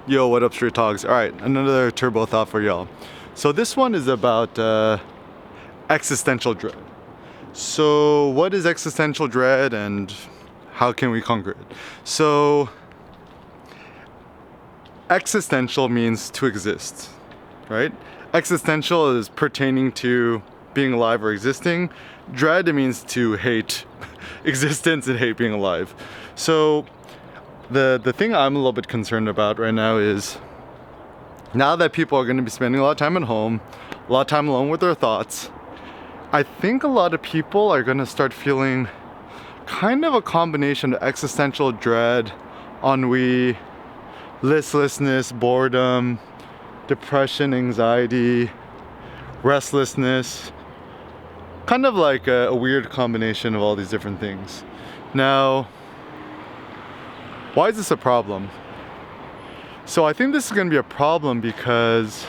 Yo, what up, Street Talks? All right, another turbo thought for y'all. So this one is about existential dread. So what is existential dread and how can we conquer it? So existential means to exist, right? Existential is pertaining to being alive or existing. Dread, it means to hate existence and hate being alive. So the thing I'm a little bit concerned about right now is now that people are going to be spending a lot of time at home, a lot of time alone with their thoughts, I think a lot of people are going to start feeling kind of a combination of existential dread, ennui, listlessness, boredom, depression, anxiety, restlessness, kind of like a weird combination of all these different things. Now, why is this a problem? So I think this is going to be a problem because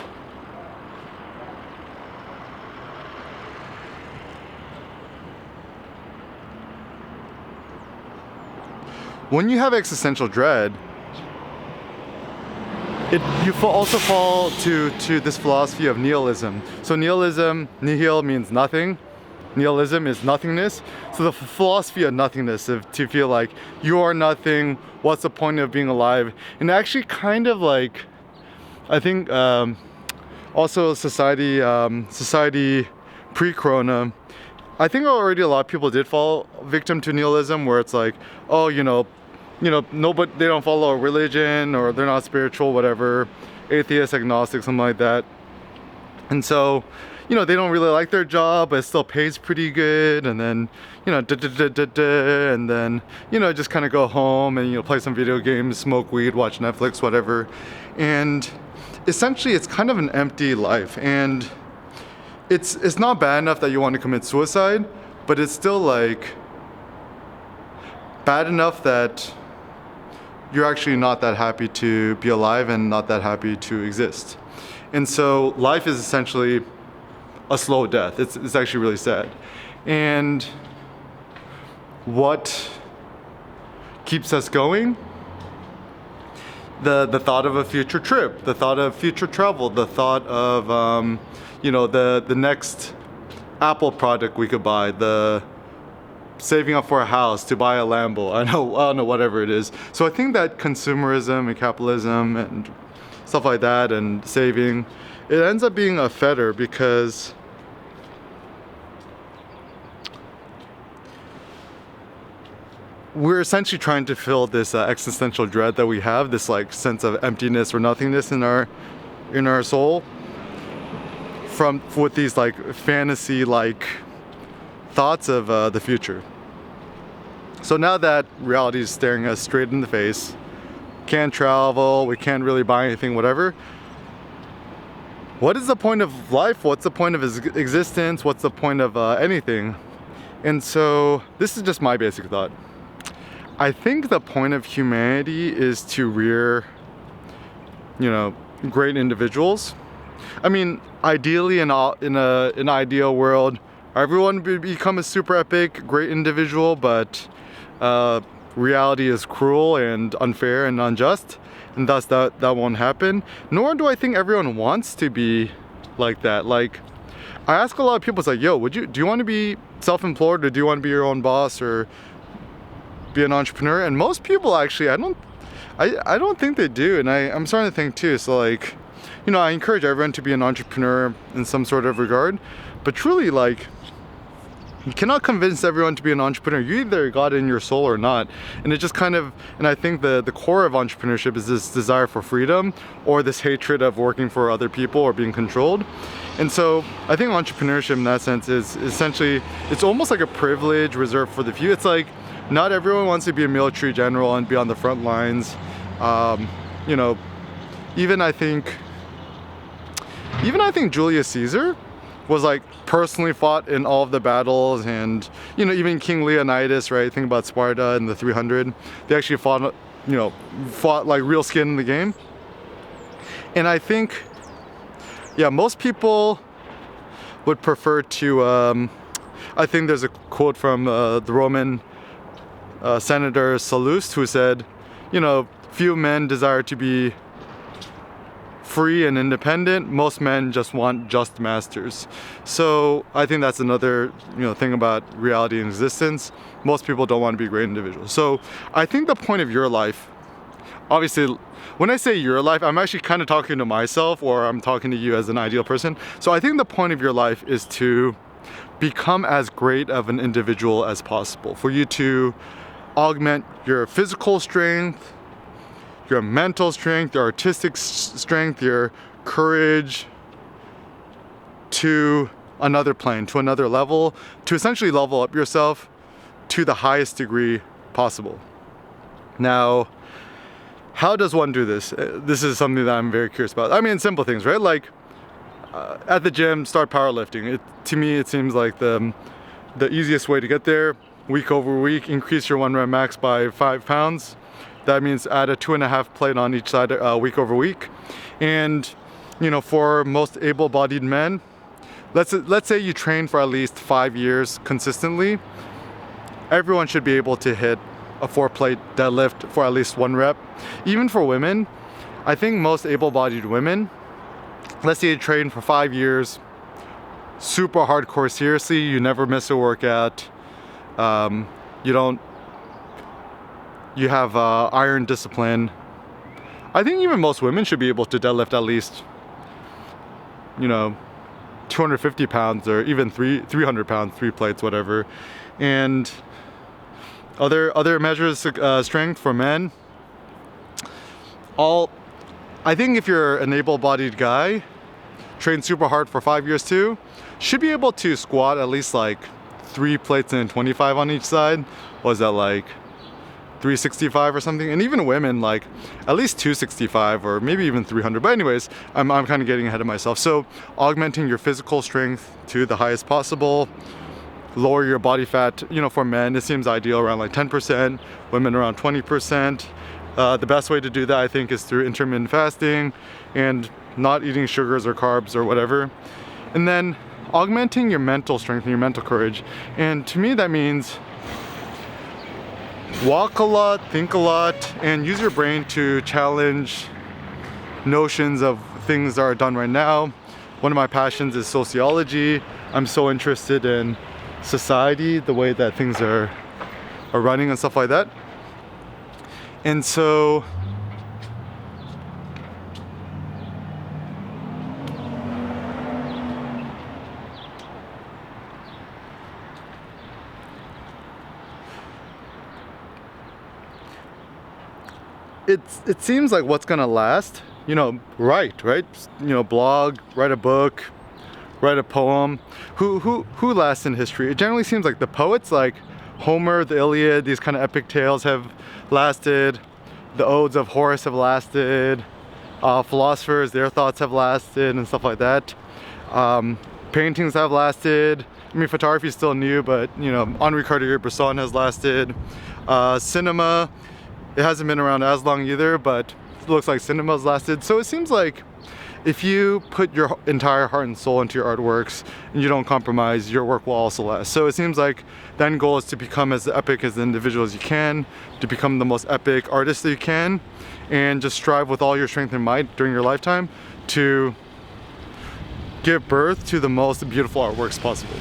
when you have existential dread, you also fall to this philosophy of nihilism. So nihil means nothing. Nihilism is nothingness. So the philosophy of nothingness, to feel like you are nothing, what's the point of being alive? And actually kind of like, I think also society pre-corona, I think already a lot of people did fall victim to nihilism, where it's like, oh, nobody, they don't follow a religion, or they're not spiritual, whatever, atheist, agnostic, something like that. And so, they don't really like their job, but it still pays pretty good, and then, and then, just kind of go home and, play some video games, smoke weed, watch Netflix, whatever. And essentially, it's kind of an empty life, and it's not bad enough that you want to commit suicide, but it's still like bad enough that you're actually not that happy to be alive and not that happy to exist. And so life is essentially a slow death. It's actually really sad. And what keeps us going? The thought of a future trip, the thought of future travel, the thought of the next Apple product we could buy, the saving up for a house to buy a Lambo. I don't know, whatever it is. So I think that consumerism and capitalism and stuff like that and saving, it ends up being a fetter, because we're essentially trying to fill this existential dread that we have, this like sense of emptiness or nothingness in our soul, with these like fantasy like thoughts of the future. So now that reality is staring us straight in the face, can't travel, we can't really buy anything, whatever. What is the point of life? What's the point of existence? What's the point of anything? And so this is just my basic thought. I think the point of humanity is to rear, great individuals. I mean, ideally in an ideal world, everyone would become a super epic, great individual, but reality is cruel and unfair and unjust, and thus that won't happen. Nor do I think everyone wants to be like that. Like, I ask a lot of people, it's like, yo, do you want to be self-employed, or do you want to be your own boss, or be an entrepreneur? And most people actually, I don't think they do, and I'm starting to think too. So like, I encourage everyone to be an entrepreneur in some sort of regard, but truly, like, you cannot convince everyone to be an entrepreneur. You either got it in your soul or not. And it just kind of, and I think the core of entrepreneurship is this desire for freedom, or this hatred of working for other people or being controlled. And so I think entrepreneurship in that sense is essentially, it's almost like a privilege reserved for the few. It's like, not everyone wants to be a military general and be on the front lines. Even I think Julius Caesar was like personally fought in all of the battles, and even King Leonidas, right? Think about Sparta and the 300. They actually fought like real skin in the game. And I think, most people would prefer to. I think there's a quote from the Roman Senator Sallust, who said, few men desire to be free and independent. Most men just want just masters. So I think that's another thing about reality and existence. Most people don't want to be great individuals. So I think the point of your life, obviously, when I say your life, I'm actually kind of talking to myself, or I'm talking to you as an ideal person. So I think the point of your life is to become as great of an individual as possible, for you to augment your physical strength, your mental strength, your artistic strength, your courage to another plane, to another level, to essentially level up yourself to the highest degree possible. Now, how does one do this? This is something that I'm very curious about. I mean, simple things, right? Like at the gym, start powerlifting. To me, it seems like the easiest way to get there. Week over week, increase your 1 rep max by 5 pounds. That means add a 2.5 plate on each side week over week. And for most able-bodied men, let's say you train for at least 5 years consistently. Everyone should be able to hit a 4-plate deadlift for at least 1 rep. Even for women, I think most able-bodied women, let's say you train for 5 years, super hardcore, seriously, you never miss a workout, you have iron discipline. I think even most women should be able to deadlift at least 250 pounds, or even 300 pounds, 3 plates, whatever. And other measures of strength for men, I think if you're an able-bodied guy, train super hard for 5 years too, should be able to squat at least like 3 plates and 25 on each side. What is that, like 365 or something? And even women, like at least 265 or maybe even 300. But anyways, I'm kind of getting ahead of myself. So augmenting your physical strength to the highest possible, lower your body fat. For men, it seems ideal around like 10%, women around 20%. The best way to do that, I think, is through intermittent fasting and not eating sugars or carbs or whatever. And then augmenting your mental strength and your mental courage. And to me, that means walk a lot, think a lot, and use your brain to challenge notions of things that are done right now. One of my passions is sociology. I'm so interested in society, the way that things are running and stuff like that. And so it seems like what's gonna last, write, right? Blog, write a book, write a poem. Who lasts in history? It generally seems like the poets, like Homer, the Iliad, these kind of epic tales have lasted. The odes of Horace have lasted. Philosophers, their thoughts have lasted and stuff like that. Paintings have lasted. I mean, photography is still new, but Henri Cartier-Bresson has lasted. Cinema, it hasn't been around as long either, but it looks like cinema's lasted. So it seems like if you put your entire heart and soul into your artworks and you don't compromise, your work will also last. So it seems like the end goal is to become as epic as an individual as you can, to become the most epic artist that you can, and just strive with all your strength and might during your lifetime to give birth to the most beautiful artworks possible.